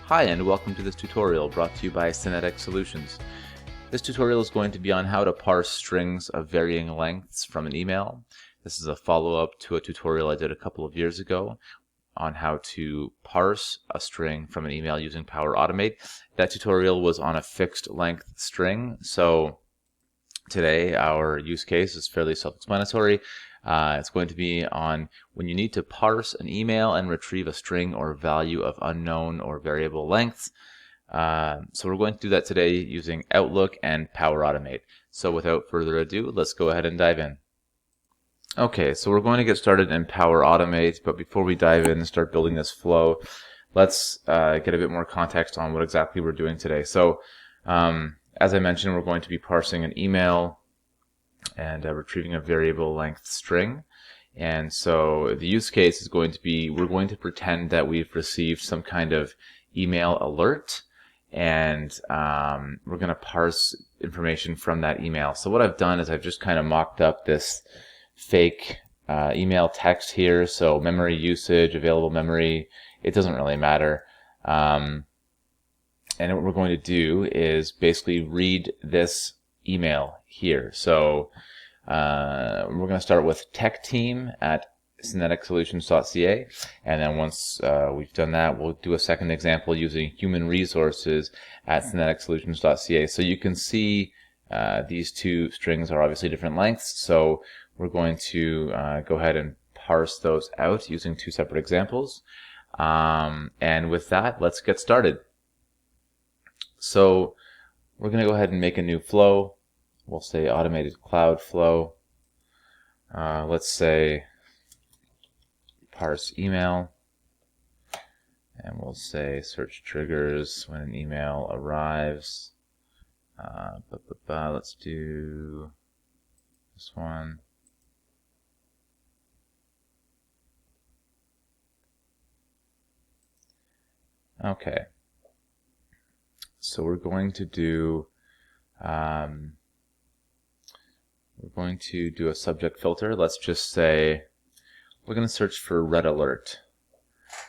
Hi and welcome to this tutorial brought to you by Synetic Solutions. This tutorial is going to be on how to parse strings of varying lengths from an email. This is a follow-up to a tutorial I did a couple of years ago on how to parse a string from an email using Power Automate. That tutorial was on a fixed length string, so today our use case is fairly self-explanatory. It's going to be on when you need to parse an email and retrieve a string or value of unknown or variable lengths. So we're going to do that today using Outlook and Power Automate. So without further ado, let's go ahead and dive in. Okay, so we're going to get started in Power Automate, but before we dive in and start building this flow, let's get a bit more context on what exactly we're doing today. So as I mentioned, we're going to be parsing an email and retrieving a variable length string. And so the use case is going to be, we're going to pretend that we've received some kind of email alert, and we're going to parse information from that email. So what I've done is I've just kind of mocked up this fake email text here. So memory usage, available memory, it doesn't really matter. And what we're going to do is basically read this email here. So we're going to start with techteam@syneticsolutions.ca, and then once we've done that, we'll do a second example using human resources at syneticsolutions.ca. So you can see these two strings are obviously different lengths, so we're going to go ahead and parse those out using two separate examples. And with that, let's get started. So we're going to go ahead and make a new flow. We'll say automated cloud flow. Let's say parse email. And we'll say search triggers when an email arrives. Let's do this one. Okay. So we're going to do a subject filter. Let's just say we're going to search for red alert.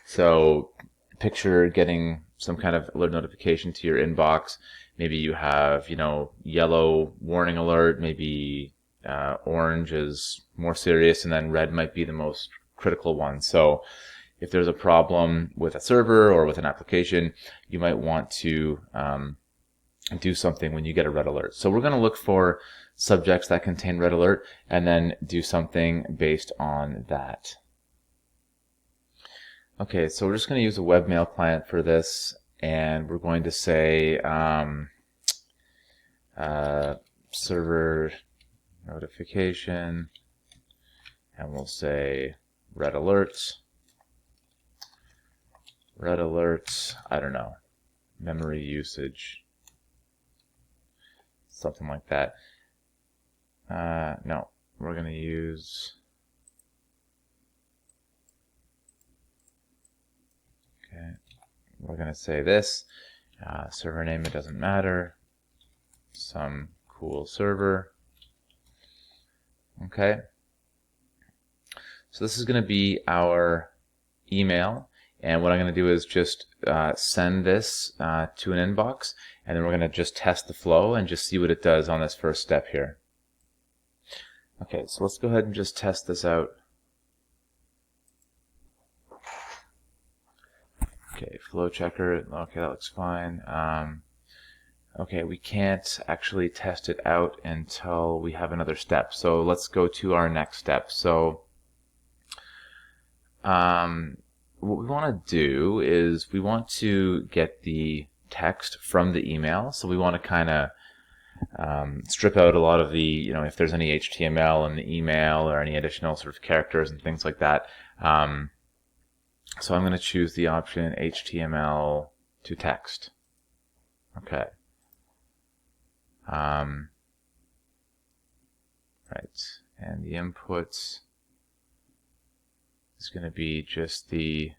So picture getting some kind of alert notification to your inbox. Maybe you have, yellow warning alert, maybe orange is more serious, and then red might be the most critical one. So if there's a problem with a server or with an application, you might want to do something when you get a red alert. So we're going to look for subjects that contain red alert and then do something based on that. Okay, so we're just going to use a webmail client for this, and we're going to say server notification, and we'll say red alert, I don't know, memory usage, something like that. No, we're going to use, okay, we're going to say this, server name, it doesn't matter, some cool server. Okay, so this is going to be our email, and what I'm going to do is just send this to an inbox, and then we're going to just test the flow and just see what it does on this first step here. Okay, so let's go ahead and just test this out. Okay, flow checker, okay, that looks fine. Okay, we can't actually test it out until we have another step. So let's go to our next step. So what we want to do is we want to get the text from the email. So we want to kind of strip out a lot of the, if there's any HTML in the email or any additional sort of characters and things like that. So I'm going to choose the option HTML to text. Okay. Right, and the input is going to be just the,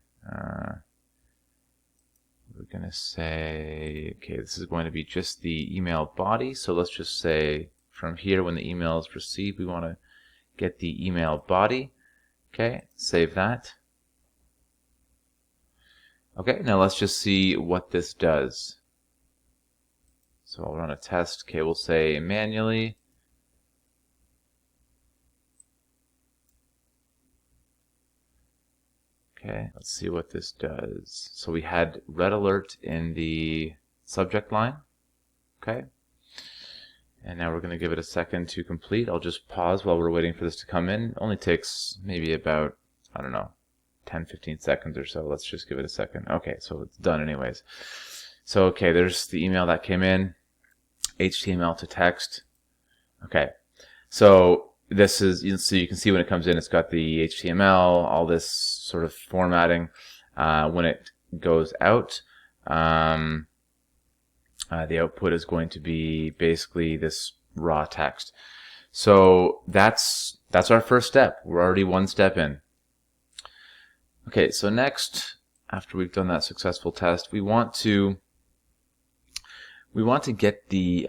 we're going to say, okay, this is going to be just the email body. So let's just say from here, when the email is received, we want to get the email body. Okay, save that. Okay, now let's just see what this does. So I'll run a test. Okay, we'll say manually. Okay, let's see what this does. So we had red alert in the subject line. Okay. And now we're going to give it a second to complete. I'll just pause while we're waiting for this to come in. It only takes maybe about, I don't know, 10-15 seconds or so. Let's just give it a second. Okay, so it's done anyways. So okay, there's the email that came in, HTML to text. Okay, so this is, so you can see when it comes in, it's got the HTML, all this sort of formatting. When it goes out, the output is going to be basically this raw text. So that's our first step. We're already one step in. Okay, so next, after we've done that successful test, we want to get the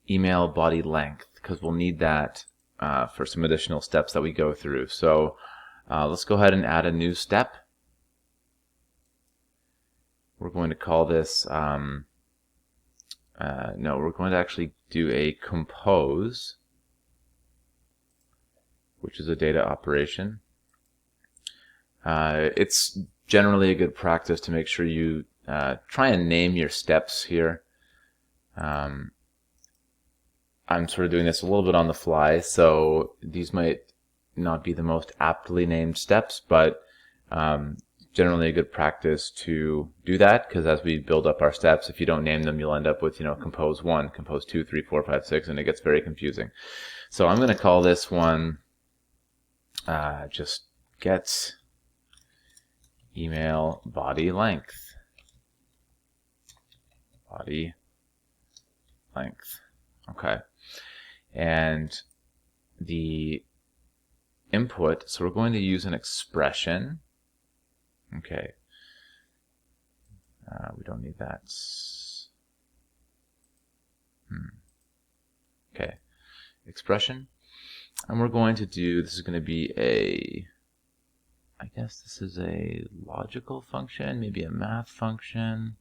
email body length, because we'll need that for some additional steps that we go through. So let's go ahead and add a new step. We're going to call this, no, we're going to actually do a compose, which is a data operation. It's generally a good practice to make sure you try and name your steps here. I'm sort of doing this a little bit on the fly, so these might not be the most aptly named steps, but generally a good practice to do that, because as we build up our steps, if you don't name them, you'll end up with, compose 1, compose 2, 3, 4, 5, 6, and it gets very confusing. So I'm going to call this one just get email body length. Body length. Okay. And the input, so we're going to use an expression. Okay. We don't need that. Okay. Expression. And we're going to do, this is going to be I guess this is a logical function, maybe a math function.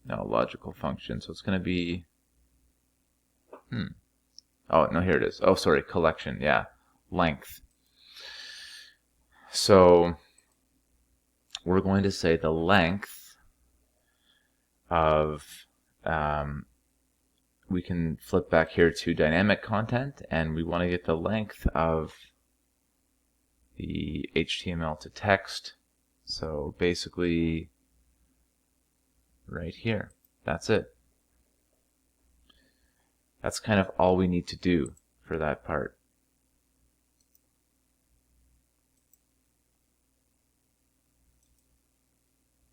No, logical function. So it's going to be, oh, no, here it is. Oh, sorry, collection. Yeah, length. So we're going to say the length of, we can flip back here to dynamic content, and we want to get the length of the HTML to text. So basically, right here. That's it. That's kind of all we need to do for that part.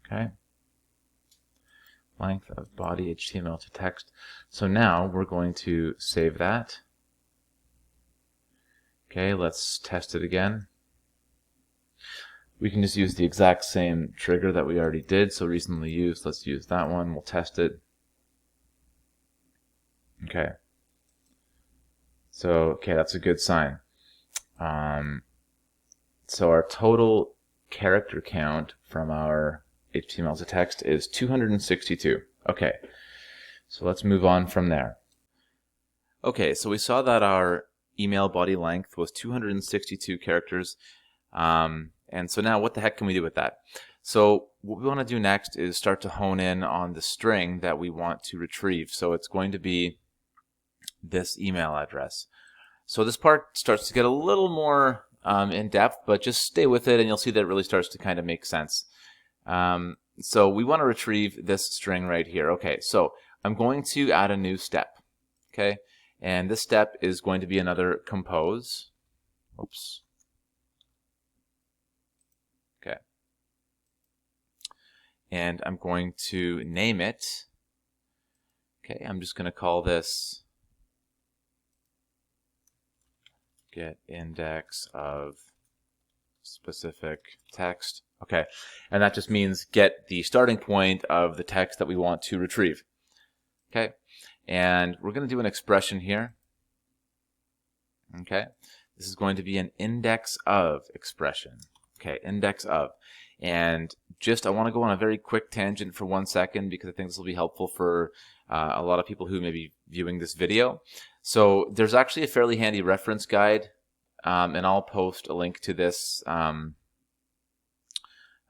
Okay. Length of body HTML to text. So now we're going to save that. Okay, let's test it again. We can just use the exact same trigger that we already did. So recently used, let's use that one. We'll test it. Okay. So, okay, that's a good sign. So our total character count from our HTML to text is 262. Okay, so let's move on from there. Okay, so we saw that our email body length was 262 characters. And so now what the heck can we do with that? So what we want to do next is start to hone in on the string that we want to retrieve. So it's going to be this email address. So this part starts to get a little more in depth, but just stay with it and you'll see that it really starts to kind of make sense. So we want to retrieve this string right here. Okay, so I'm going to add a new step. Okay, and this step is going to be another compose. Oops. Okay. And I'm going to name it. Okay, I'm just going to call this get index of specific text. Okay, and that just means get the starting point of the text that we want to retrieve. Okay, and we're going to do an expression here. Okay, This is going to be an index of expression. Okay, index of. And just, I want to go on a very quick tangent for 1 second because I think this will be helpful for a lot of people who may be viewing this video. So there's actually a fairly handy reference guide, and I'll post a link to this in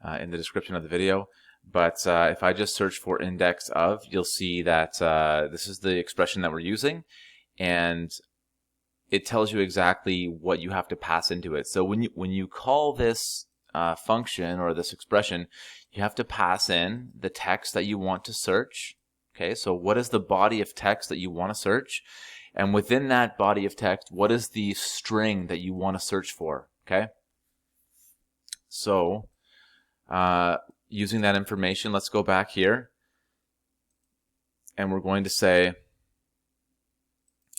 the description of the video. But if I just search for index of, you'll see that this is the expression that we're using, and it tells you exactly what you have to pass into it. So when you call this function or this expression, you have to pass in the text that you want to search. Okay, so what is the body of text that you want to search? And within that body of text, what is the string that you want to search for? Okay, so using that information, let's go back here, and we're going to say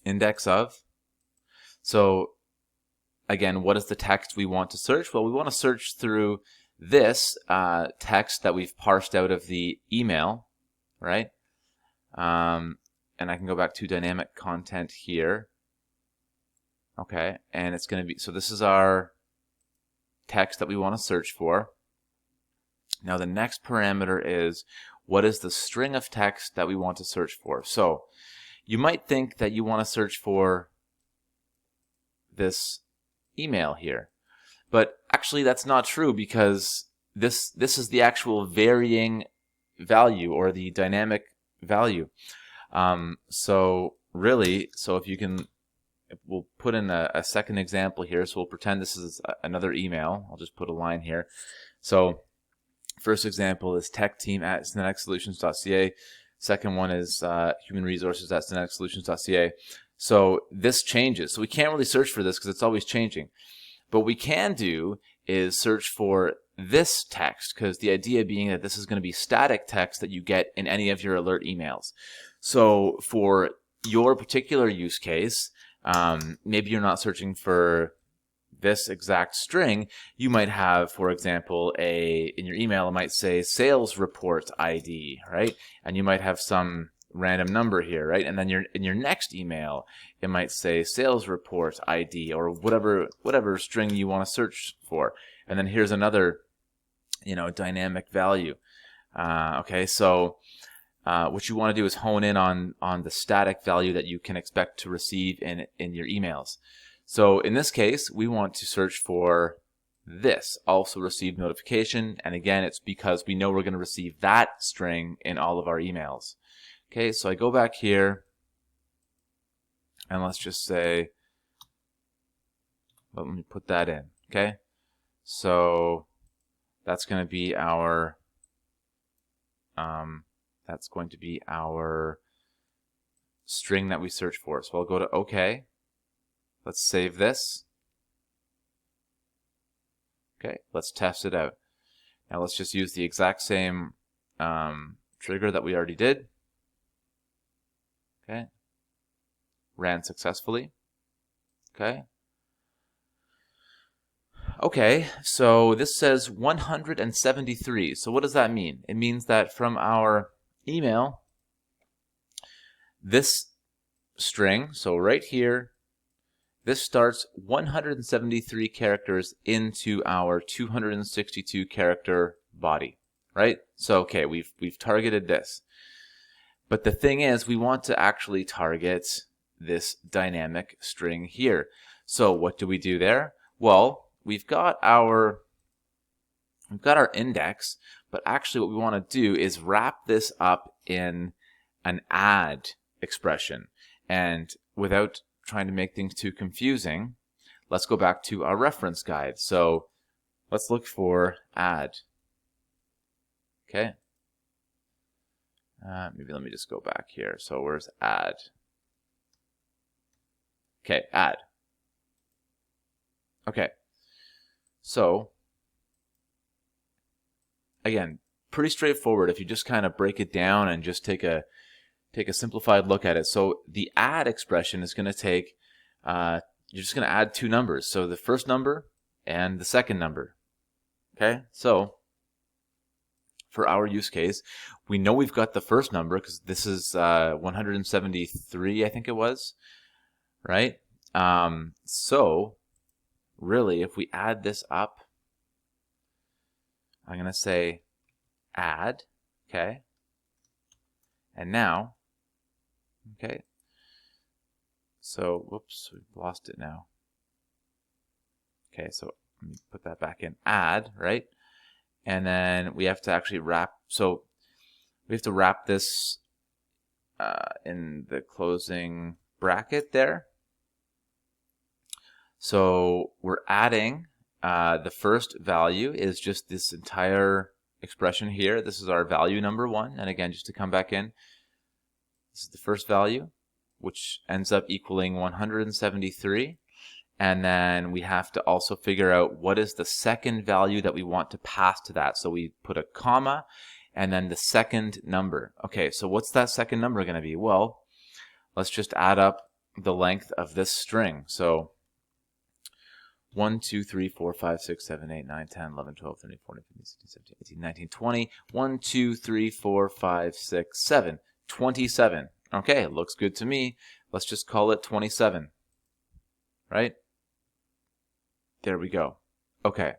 index of. So again, what is the text we want to search? Well, we want to search through this text that we've parsed out of the email, right? And I can go back to dynamic content here. Okay, and it's going to be, so this is our text that we want to search for. Now the next parameter is, what is the string of text that we want to search for? So you might think that you want to search for this email here, but actually that's not true, because this is the actual varying value, or the dynamic value. So really, so if you can, we'll put in a second example here. So we'll pretend this is another email. I'll just put a line here. So first example is techteam@syneticsolutions.ca. Second one is humanresources@syneticsolutions.ca. So this changes. So we can't really search for this because it's always changing. But what we can do is search for this text, because the idea being that this is going to be static text that you get in any of your alert emails. So for your particular use case, maybe you're not searching for this exact string. You might have, for example, in your email, it might say sales report ID, right? And you might have some random number here, right? And then in your next email, it might say sales report ID, or whatever string you want to search for. And then here's another, dynamic value. Okay, so what you want to do is hone in on the static value that you can expect to receive in your emails. So in this case, we want to search for this, also receive notification. And again, it's because we know we're going to receive that string in all of our emails. Okay, so I go back here, and let's just say, well, let me put that in. Okay, so that's going to be our string that we search for. So I'll go to OK. Let's save this. Okay, let's test it out. Now let's just use the exact same trigger that we already did. Okay, ran successfully. Okay. Okay, so this says 173. So what does that mean? It means that from our email, this string, so right here, this starts 173 characters into our 262 character body, right? So okay, we've targeted this. But the thing is, we want to actually target this dynamic string here. So what do we do there? Well, we've got our index, but actually what we want to do is wrap this up in an add expression. And without trying to make things too confusing, let's go back to our reference guide. So let's look for add. Okay. Maybe let me just go back here. So where's add? Okay, add. Okay. So again, pretty straightforward if you just kind of break it down and just take a simplified look at it. So the add expression is going to take, you're just going to add two numbers. So the first number and the second number. Okay, so for our use case, we know we've got the first number because this is 173, I think it was, right? So really, if we add this up, I'm going to say add, okay? And now, okay, so, whoops, we've lost it now. Okay, so let me put that back in, add, right? And then we have to actually wrap, so we have to wrap this in the closing bracket there. So we're adding, the first value is just this entire expression here. This is our value number 1. And again, just to come back in, this is the first value, which ends up equaling 173. And then we have to also figure out what is the second value that we want to pass to that. So we put a comma and then the second number. Okay, so what's that second number going to be? Well, let's just add up the length of this string. So 1, 2, 3, 4, 5, 6, 7, 8, 9, 10, 11, 12, 13, 14, 15, 16, 17, 18, 19, 20. 1, 2, 3, 4, 5, 6, 7. 27. Okay, looks good to me. Let's just call it 27. Right? There we go. Okay.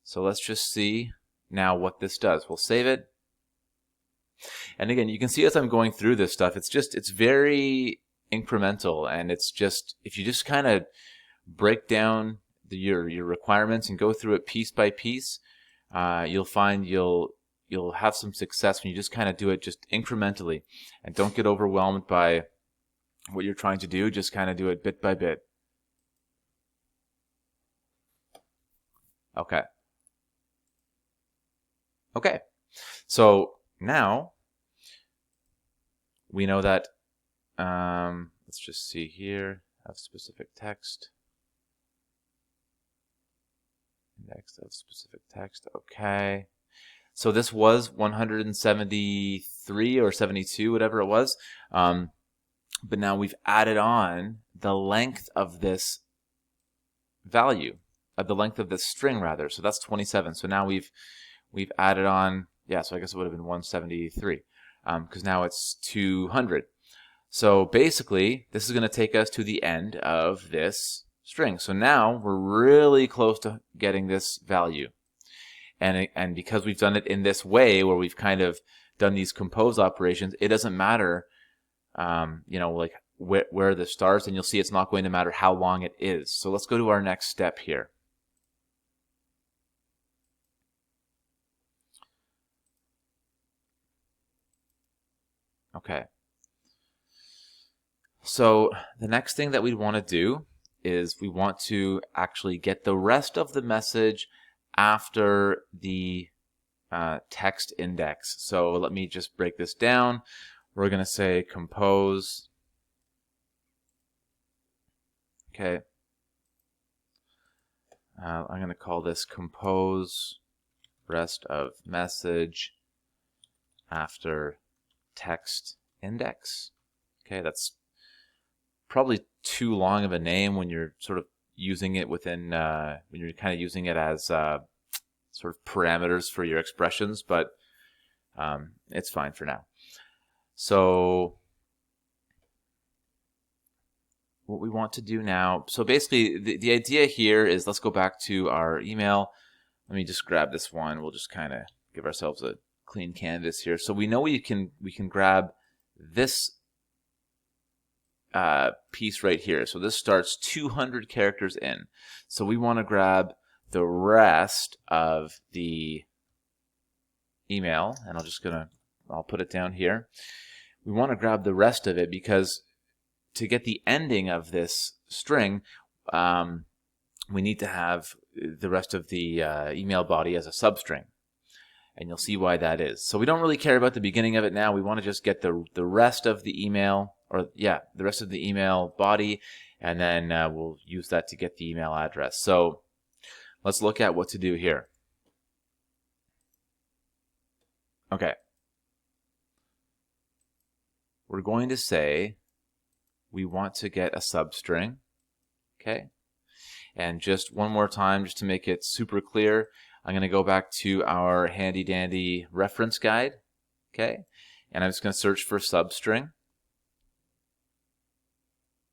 So let's just see now what this does. We'll save it. And again, you can see as I'm going through this stuff, it's very incremental, and it's just, if you just kind of break down your requirements and go through it piece by piece, you'll find you'll have some success when you just kind of do it just incrementally, and don't get overwhelmed by what you're trying to do. Just kind of do it bit by bit. Okay. Okay. So now we know that, let's just see here, have specific text. Index of specific text. Okay. So this was 173 or 72, whatever it was. But now we've added on the length of this value, the length of this string rather. So that's 27. So now we've added on, yeah, so I guess it would have been 173 because now it's 200. So basically, this is going to take us to the end of this string. So now we're really close to getting this value. And because we've done it in this way, where we've kind of done these compose operations, it doesn't matter, like where this starts, and you'll see it's not going to matter how long it is. So let's go to our next step here. Okay. So the next thing that we want to do is we want to actually get the rest of the message after the text index. So let me just break this down. We're going to say compose. Okay. I'm going to call this compose rest of message after text index. Okay, that's probably too long of a name when you're sort of using it within, when you're kind of using it as sort of parameters for your expressions, but it's fine for now. So what we want to do now, so basically the idea here is, let's go back to our email. Let me just grab this one. We'll just kind of give ourselves a clean canvas here. So we know we can grab this piece right here. So this starts 200 characters in. So we want to grab the rest of the email, and I'll put it down here. We want to grab the rest of it because to get the ending of this string, we need to have the rest of the email body as a substring. And you'll see why that is. So we don't really care about the beginning of it now. We want to just get the rest of the email, the rest of the email body, and then we'll use that to get the email address. So let's look at what to do here. Okay. We're going to say we want to get a substring. Okay. And just one more time, just to make it super clear, I'm going to go back to our handy dandy reference guide. Okay. And I'm just going to search for substring.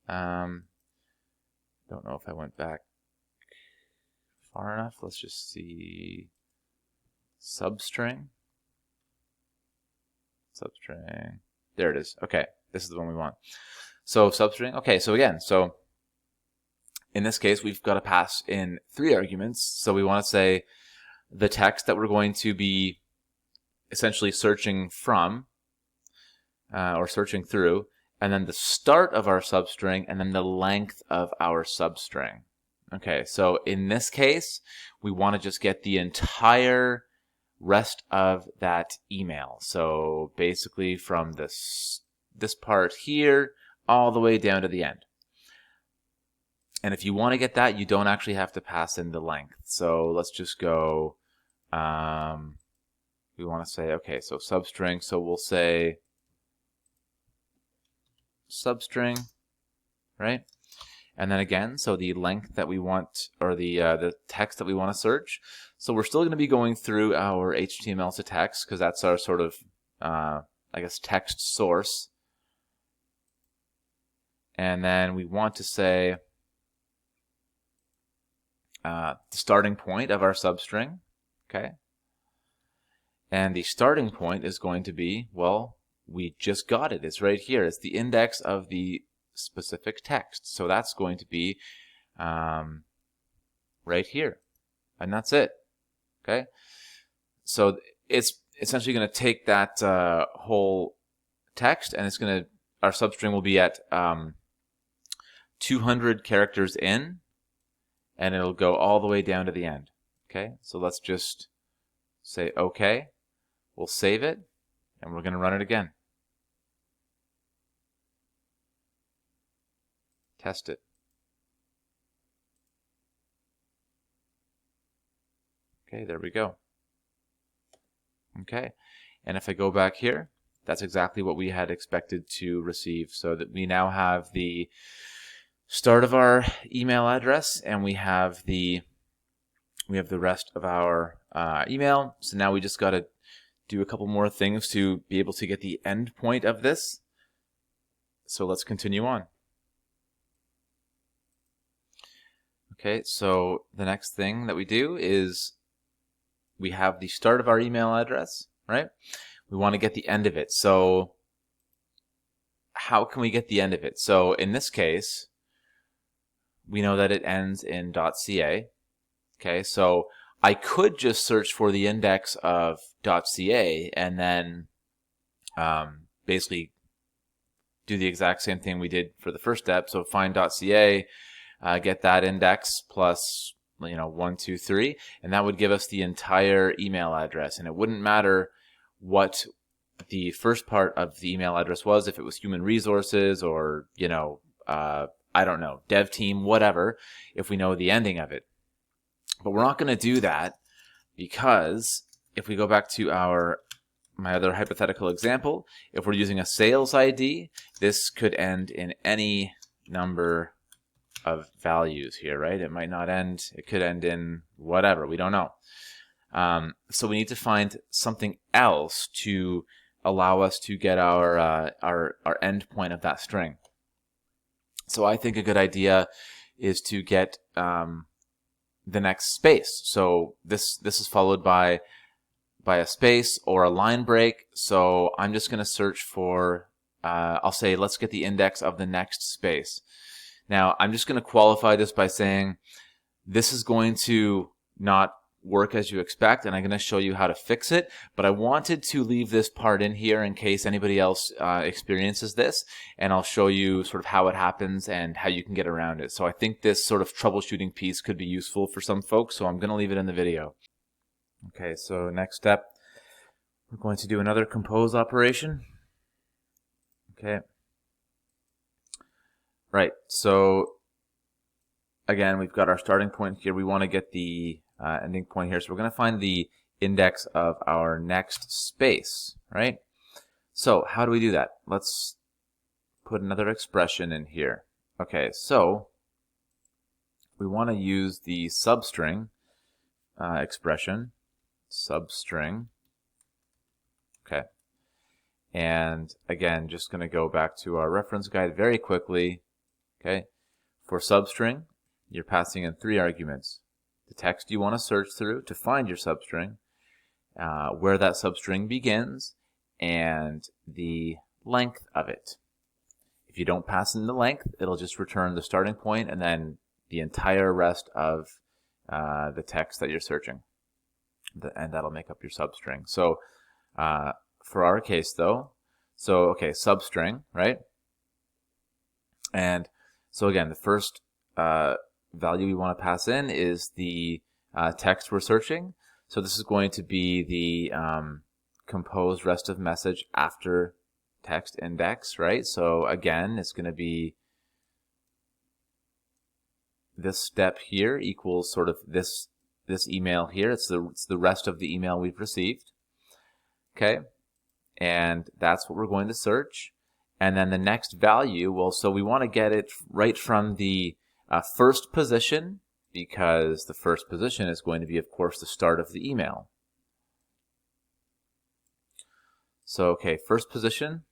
Don't know if I went back. far enough. Let's just see substring. Substring. There it is. Okay, this is the one we want. So substring. Okay, so again, so in this case, we've got to pass in 3 arguments. So we want to say the text that we're going to be essentially searching from or searching through, and then the start of our substring, and then the length of our substring. Okay, so in this case, we want to just get the entire rest of that email. So basically from this part here all the way down to the end. And if you want to get that, you don't actually have to pass in the length. So let's just go, we want to say, okay, so substring, so we'll say substring, right? And then again, so the length that we want, or the text that we want to search. So we're still going to be going through our HTML to text, because that's our sort of, I guess, text source. And then we want to say the starting point of our substring, okay? And the starting point is going to be, well, we just got it. It's right here. It's the index of the specific text. So that's going to be right here. And that's it. Okay? So it's essentially going to take that whole text, and it's going to, our substring will be at 200 characters in, and it'll go all the way down to the end. Okay? So let's just say okay. We'll save it, and we're going to run it again. Test it. Okay, there we go. Okay, and if I go back here, that's exactly what we had expected to receive. So that we now have the start of our email address, and we have the rest of our email. So now we just got to do a couple more things to be able to get the end point of this. So let's continue on. Okay, so the next thing that we do is we have the start of our email address, right? We want to get the end of it. So how can we get the end of it? So in this case, we know that it ends in .ca. Okay, so I could just search for the index of .ca and then basically do the exact same thing we did for the first step. So find .ca, get that index plus 1, 2, 3, and that would give us the entire email address. And it wouldn't matter what the first part of the email address was, if it was human resources or I don't know, dev team, whatever, if we know the ending of it. But we're not going to do that, because if we go back to my other hypothetical example, if we're using a sales ID, this could end in any number of values here, right? It might not end, it could end in whatever, we don't know. So we need to find something else to allow us to get our end point of that string. So I think a good idea is to get the next space. So this is followed by a space or a line break. So I'm just going to search for, I'll say, let's get the index of the next space. Now, I'm just going to qualify this by saying this is going to not work as you expect, and I'm going to show you how to fix it. But I wanted to leave this part in here in case anybody else experiences this, and I'll show you sort of how it happens and how you can get around it. So I think this sort of troubleshooting piece could be useful for some folks, so I'm going to leave it in the video. Okay, so next step, we're going to do another compose operation. Okay. Right, so again, we've got our starting point here. We want to get the ending point here. So we're going to find the index of our next space, right? So how do we do that? Let's put another expression in here. Okay, so we want to use the substring expression, substring. Okay. And again, just going to go back to our reference guide very quickly. Okay, for substring, you're passing in 3 arguments. the text you want to search through to find your substring, where that substring begins, and the length of it. If you don't pass in the length, it'll just return the starting point and then the entire rest of the text that you're searching. And that'll make up your substring. So for our case though, okay, substring, right? And so again, the first value we want to pass in is the text we're searching. So this is going to be the composed rest of message after text index, right? So again, it's going to be this step here equals sort of this email here. It's the rest of the email we've received. Okay, and that's what we're going to search. And then the next value, well, so we want to get it right from the first position, because the first position is going to be, of course, the start of the email. So, okay, first position,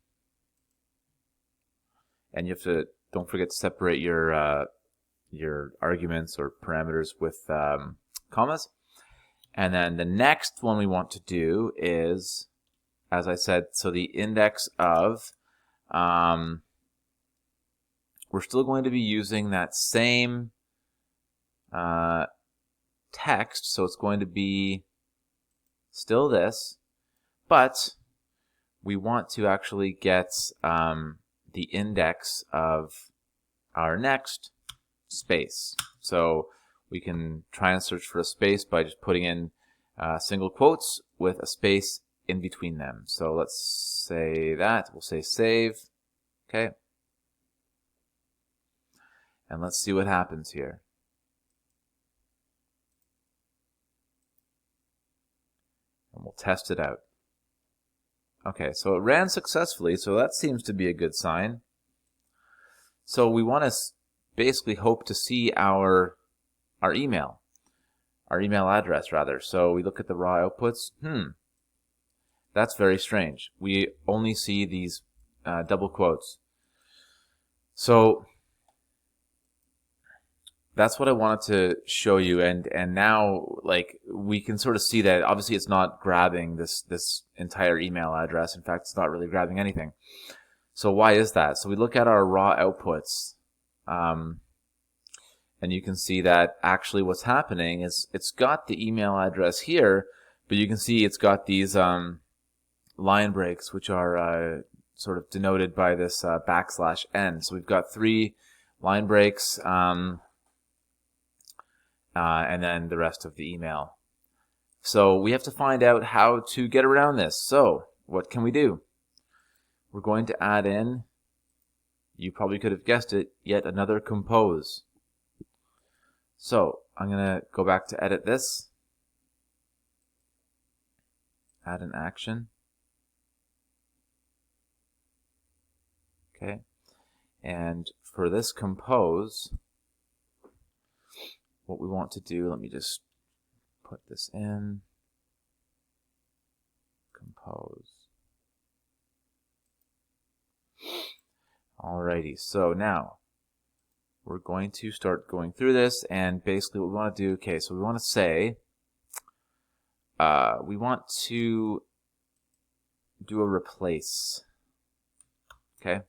and you have to, don't forget to separate your arguments or parameters with commas. And then the next one we want to do is, as I said, so the index of, we're still going to be using that same text, so it's going to be still this, but we want to actually get the index of our next space. So we can try and search for a space by just putting in single quotes with a space in between them. So let's say that. We'll say save. Okay. And let's see what happens here. And we'll test it out. Okay, so it ran successfully, so that seems to be a good sign. So we want to basically hope to see our email address rather. So we look at the raw outputs. That's very strange. We only see these double quotes. So that's what I wanted to show you, and now like we can sort of see that obviously it's not grabbing this entire email address. In fact, it's not really grabbing anything. So why is that? So we look at our raw outputs, and you can see that actually what's happening is it's got the email address here, but you can see it's got these line breaks, which are sort of denoted by this \n. So we've got 3 line breaks, and then the rest of the email. So we have to find out how to get around this. So what can we do? We're going to add in, you probably could have guessed it, yet another compose. So I'm going to go back to edit this, add an action. Okay, and for this compose, what we want to do, let me just put this in, compose. Alrighty, so now we're going to start going through this, and basically what we want to do, okay, so we want to say, we want to do a replace, okay?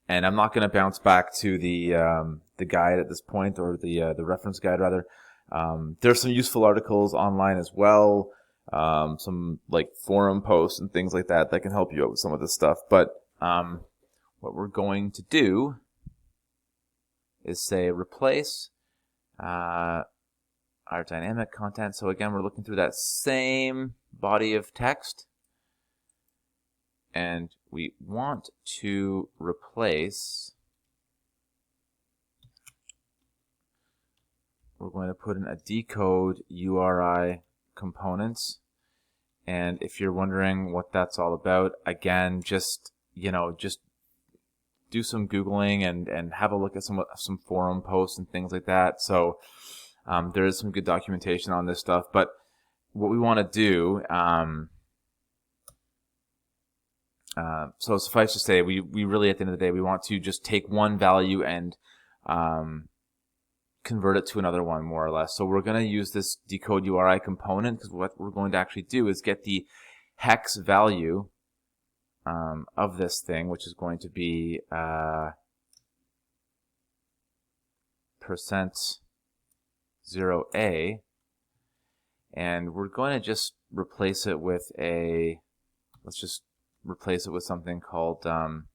And I'm not going to bounce back to the guide at this point, or the reference guide rather. There's some useful articles online as well, some like forum posts and things like that can help you out with some of this stuff. But what we're going to do is say replace our dynamic content. So again, we're looking through that same body of text, and we want to replace, we're going to put in a decode URI components. And if you're wondering what that's all about, again, just do some Googling and have a look at some forum posts and things like that. So there is some good documentation on this stuff. But what we want to do, so suffice to say, we really, at the end of the day, we want to just take one value and convert it to another one, more or less. So we're going to use this decode URI component, because what we're going to actually do is get the hex value of this thing, which is going to be %0a, and we're going to just replace it with let's just replace it with something called, I'm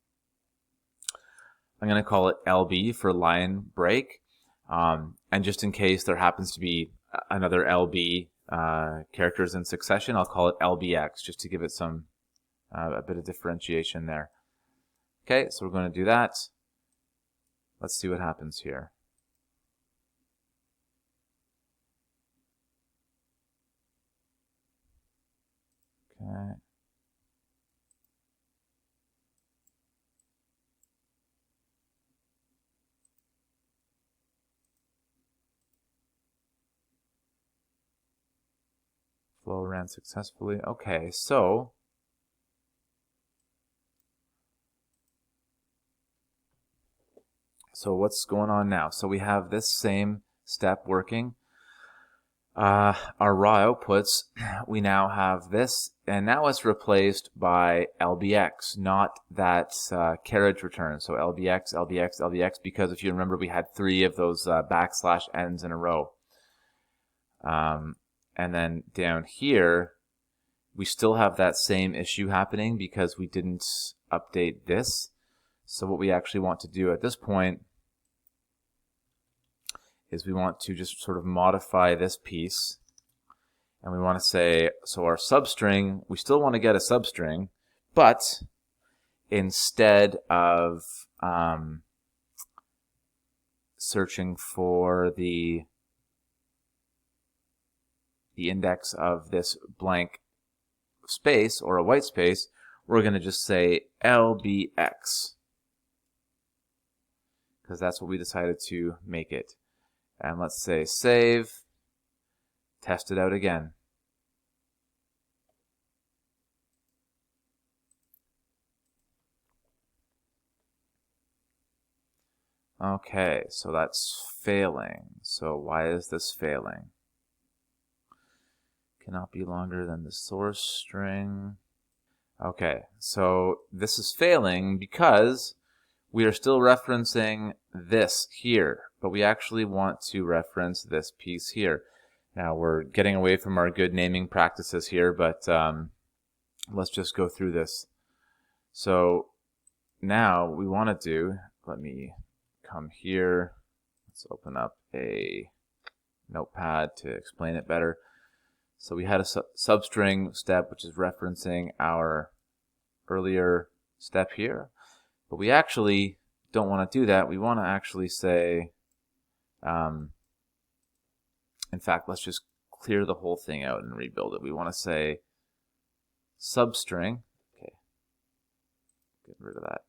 going to call it LB for line break, and just in case there happens to be another LB characters in succession, I'll call it LBX, just to give it some a bit of differentiation there. Okay, so we're going to do that. Let's see what happens here. Okay. Flow ran successfully. Okay, so what's going on now? So we have this same step working. Our raw outputs, we now have this, and now it's replaced by LBX, not that carriage return. So LBX, LBX, LBX, because if you remember, we had 3 of those /n's in a row. And then down here, we still have that same issue happening because we didn't update this. So what we actually want to do at this point is we want to just sort of modify this piece, and we want to say, so our substring, we still want to get a substring, but instead of searching for the index of this blank space or a white space, we're going to just say LBX, because that's what we decided to make it. And let's say save, test it out again. Okay, so that's failing. So why is this failing? Cannot be longer than the source string. Okay, so this is failing because we are still referencing this here, but we actually want to reference this piece here. Now we're getting away from our good naming practices here, but let's just go through this. So now we want to do, let me come here, let's open up a notepad to explain it better. So we had a substring step, which is referencing our earlier step here. But we actually don't want to do that. We want to actually say, in fact, let's just clear the whole thing out and rebuild it. We want to say substring. Okay, get rid of that.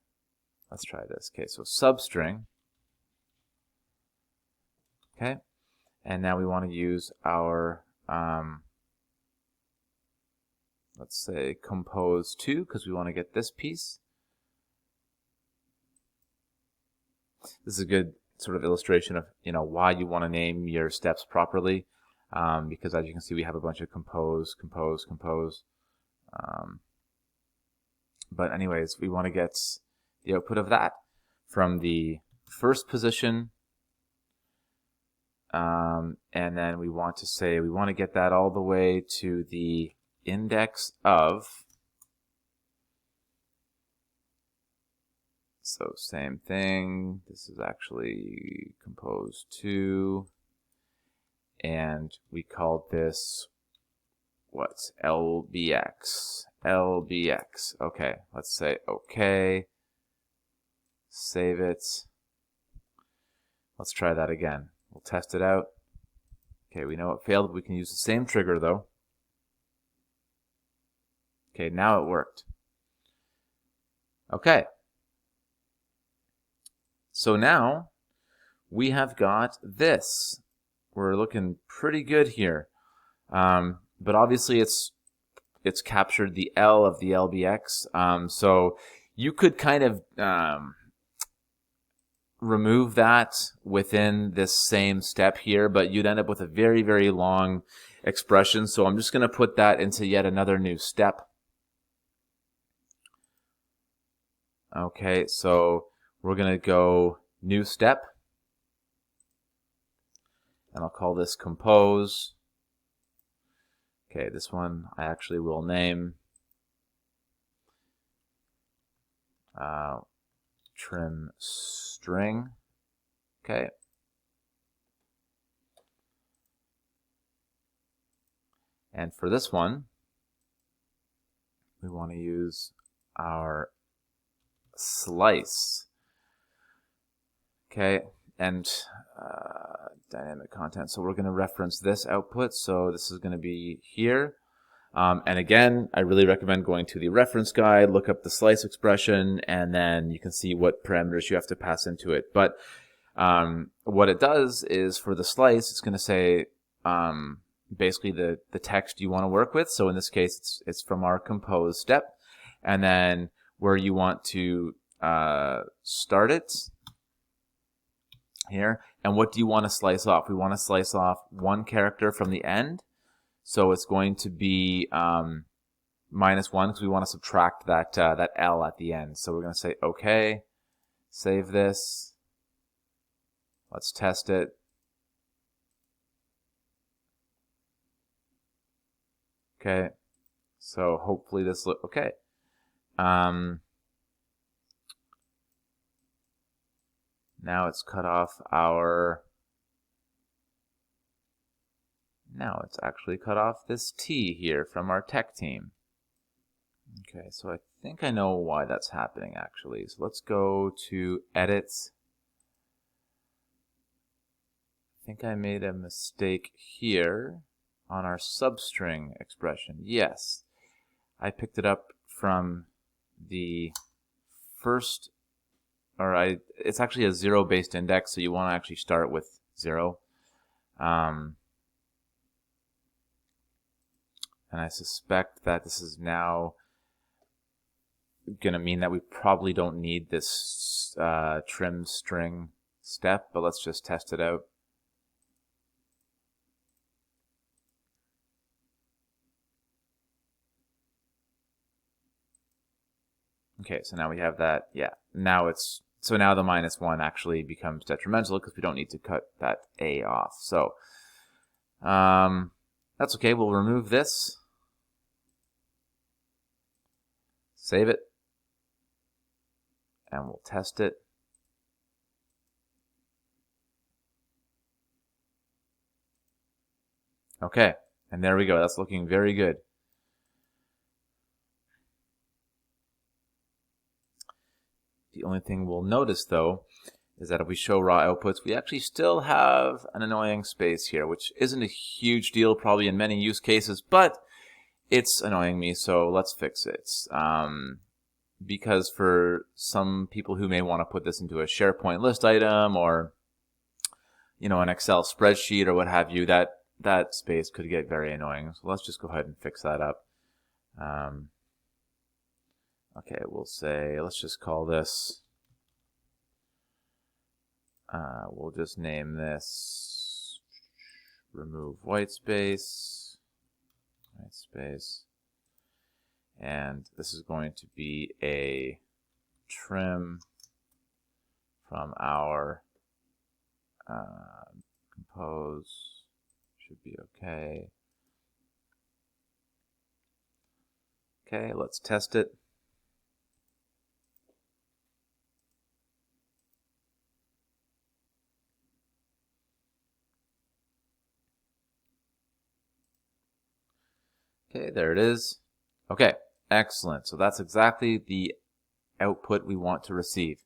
Let's try this. Okay, so substring. Okay, and now we want to use our, let's say compose 2, because we want to get this piece. This is a good sort of illustration of why you want to name your steps properly, because as you can see, we have a bunch of compose. But anyways, we want to get the output of that from the first position, and then we want to say we want to get that all the way to the index of. So same thing, this is actually compose 2, and we called this, what's LBX, LBX. Okay, let's say okay, save it. Let's try that again. We'll test it out. Okay, we know it failed, but we can use the same trigger though. Okay, now it worked. Okay. So now we have got this. We're looking pretty good here, but obviously it's captured the L of the LBX. So you could kind of remove that within this same step here, but you'd end up with a very, very long expression. So I'm just going to put that into yet another new step. Okay, so we're going to go new step, and I'll call this compose. Okay, this one I actually will name trim string. Okay. And for this one, we want to use our slice. Okay, and dynamic content. So we're going to reference this output. So this is going to be here. And again, I really recommend going to the reference guide, look up the slice expression, and then you can see what parameters you have to pass into it. But what it does is for the slice, it's going to say basically the text you want to work with. So in this case, it's from our compose step, and then where you want to start it here. And what do you want to slice off? We want to slice off one character from the end. So it's going to be -1 because we want to subtract that that L at the end. So we're going to say OK, save this. Let's test it. Okay, so hopefully this looks okay. Now it's cut off our. Now it's actually cut off this T here from our tech team. Okay, so I think I know why that's happening actually. So let's go to edit. I think I made a mistake here on our substring expression. Yes, I picked it up from the first, it's actually a 0-based index, so you want to actually start with 0. And I suspect that this is now going to mean that we probably don't need this trim string step, but let's just test it out. Okay, so now we have that. Yeah, now it's, so now the -1 actually becomes detrimental because we don't need to cut that A off. So that's okay. We'll remove this. Save it. And we'll test it. Okay, and there we go. That's looking very good. The only thing we'll notice, though, is that if we show raw outputs, we actually still have an annoying space here, which isn't a huge deal probably in many use cases, but it's annoying me, so let's fix it. Because for some people who may want to put this into a SharePoint list item or, an Excel spreadsheet or what have you, that space could get very annoying. So let's just go ahead and fix that up. Okay, we'll say, let's just call this, we'll just name this remove white space, and this is going to be a trim from our compose, should be okay. Okay, let's test it. Okay, there it is. Okay, excellent. So that's exactly the output we want to receive.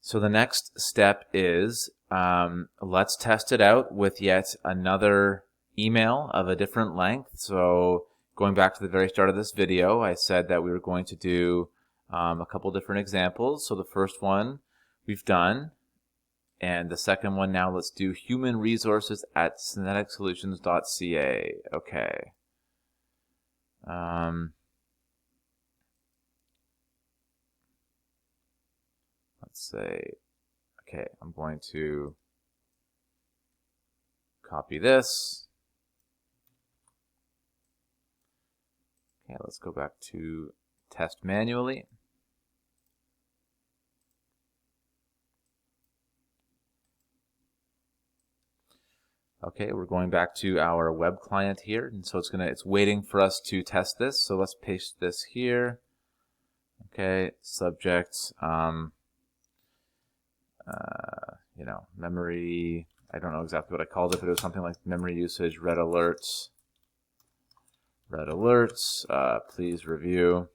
So the next step is let's test it out with yet another email of a different length. So going back to the very start of this video, I said that we were going to do a couple different examples. So the first one we've done, and the second one now, let's do human resources at syneticsolutions.ca. Okay. Let's say, Okay, I'm going to copy this. Okay, let's go back to test manually. Okay, we're going back to our web client here, and so it's waiting for us to test this. So let's paste this here. Okay, subject, memory. I don't know exactly what I called it, but it was something like memory usage, red alerts. Please review.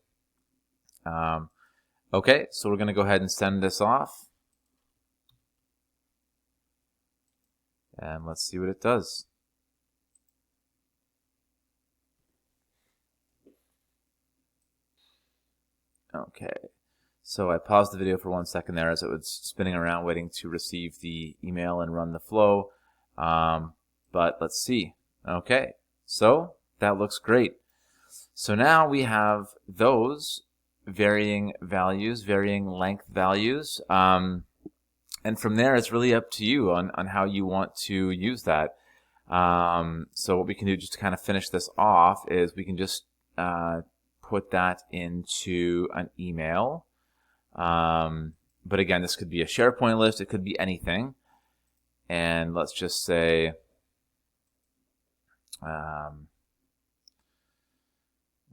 Okay, so we're going to go ahead and send this off. And let's see what it does. Okay, so I paused the video for 1 second there as it was spinning around waiting to receive the email and run the flow. But let's see. Okay, so that looks great. So now we have those varying values, varying length values. And from there, it's really up to you on how you want to use that. So what we can do just to kind of finish this off is we can just put that into an email. But again, this could be a SharePoint list. It could be anything. And let's just say, let's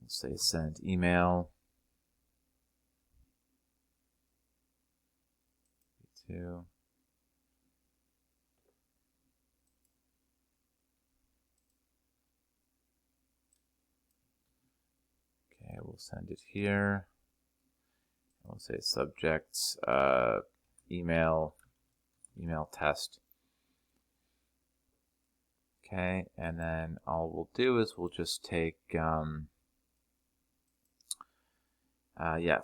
say send email to. Okay, we'll send it here. We'll say subject email test. Okay, and then all we'll do is we'll just take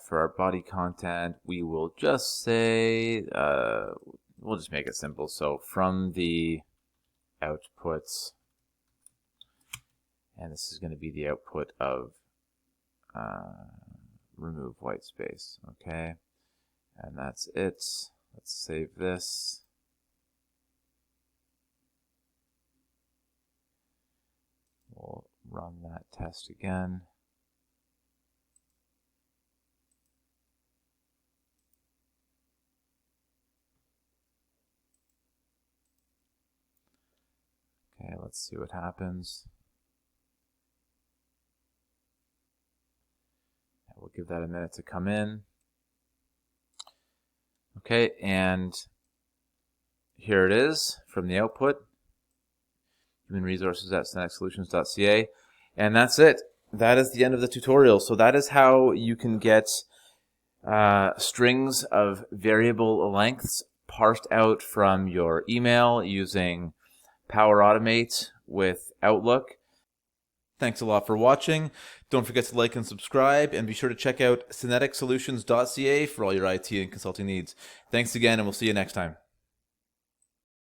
for our body content, we will just say, we'll just make it simple. So from the outputs, and this is going to be the output of remove white space. Okay, and that's it. Let's save this. We'll run that test again. Okay, let's see what happens. We'll give that a minute to come in. Okay, and here it is from the output. Human resources at syneticsolutions.ca. And that's it. That is the end of the tutorial. So that is how you can get strings of variable lengths parsed out from your email using Power Automate with Outlook. Thanks a lot for watching. Don't forget to like and subscribe, and be sure to check out syneticsolutions.ca for all your IT and consulting needs. Thanks again, and we'll see you next time.